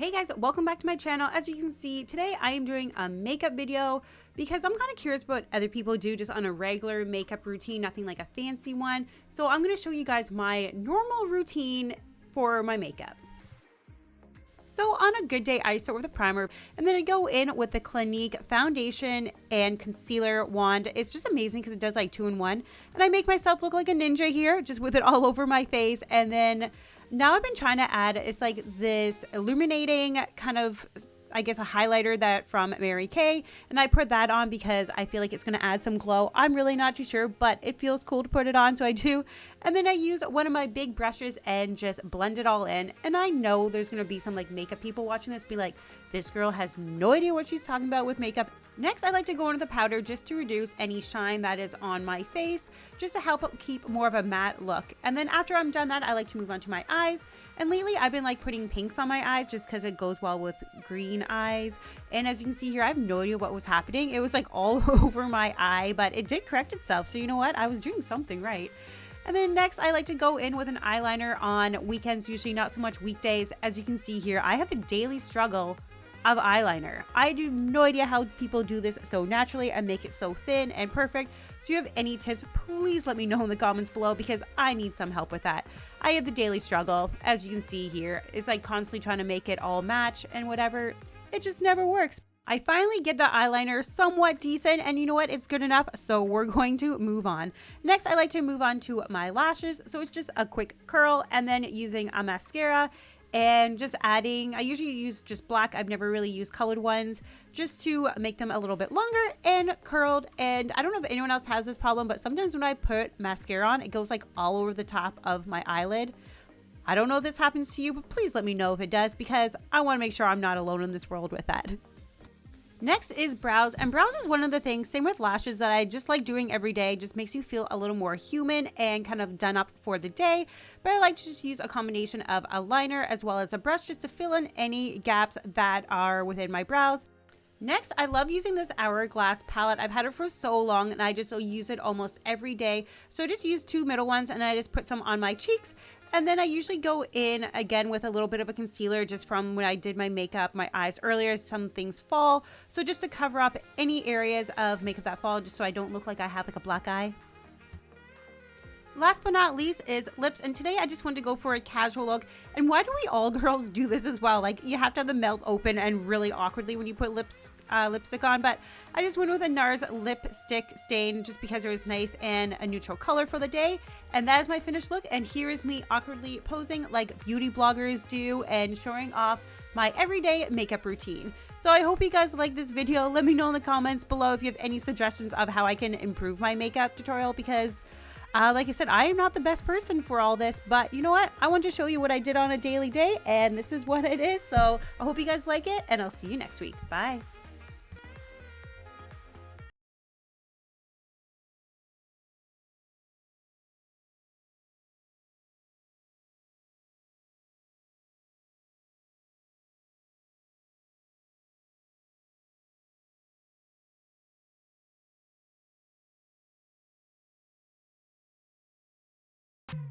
Hey guys, welcome back to my channel. As you can see, today I am doing a makeup video because I'm kind of curious what other people do just on a regular makeup routine, nothing like a fancy one. So I'm going to show you guys my normal routine for my makeup. So on a good day, I start with a primer and then I go in with the Clinique foundation and concealer wand. It's just amazing because it does like 2-in-1. And I make myself look like a ninja here, just with it all over my face. And then now I've been trying to add, it's like this illuminating kind of, I guess, a highlighter that from Mary Kay, and I put that on because I feel like it's going to add some glow. I'm really not too sure, but it feels cool to put it on, so I do. And then I use one of my big brushes and just blend it all in. And I know there's going to be some like makeup people watching this be like, this girl has no idea what she's talking about with makeup. Next, I like to go in with the powder just to reduce any shine that is on my face, just to help keep more of a matte look. And then after I'm done that, I like to move on to my eyes. And lately, I've been like putting pinks on my eyes just because it goes well with green eyes. And as you can see here, I have no idea what was happening. It was like all over my eye, but it did correct itself. So you know what? I was doing something right. And then next, I like to go in with an eyeliner on weekends, usually not so much weekdays. As you can see here, I have the daily struggle of eyeliner. I do no idea how people do this so naturally and make it so thin and perfect. So if you have any tips, please let me know in the comments below because I need some help with that. I have the daily struggle. As you can see here, it's like constantly trying to make it all match and whatever. It just never works. I finally get the eyeliner somewhat decent, and you know what? It's good enough, so we're going to move on. Next, I like to move on to my lashes. So it's just a quick curl and then using a mascara and just adding, I usually use just black. I've never really used colored ones just to make them a little bit longer and curled. And I don't know if anyone else has this problem, but sometimes when I put mascara on, it goes like all over the top of my eyelid. I don't know if this happens to you, but please let me know if it does because I want to make sure I'm not alone in this world with that. Next is brows, and brows is one of the things, same with lashes, that I just like doing every day. Just makes you feel a little more human and kind of done up for the day. But I like to just use a combination of a liner as well as a brush just to fill in any gaps that are within my brows. Next, I love using this Hourglass palette. I've had it for so long and I just use it almost every day. So I just use two middle ones and I just put some on my cheeks. And then I usually go in again with a little bit of a concealer just from when I did my makeup, my eyes earlier. Some things fall. So just to cover up any areas of makeup that fall, just so I don't look like I have like a black eye. Last but not least is lips, and today I just wanted to go for a casual look. And why do we all girls do this as well? Like, you have to have the mouth open and really awkwardly when you put lipstick on, but I just went with a NARS lipstick stain just because it was nice and a neutral color for the day. And that is my finished look, and here is me awkwardly posing like beauty bloggers do and showing off my everyday makeup routine. So I hope you guys like this video. Let me know in the comments below if you have any suggestions of how I can improve my makeup tutorial because like I said, I am not the best person for all this, but you know what? I want to show you what I did on a daily day, and this is what it is. So I hope you guys like it, and I'll see you next week. Bye.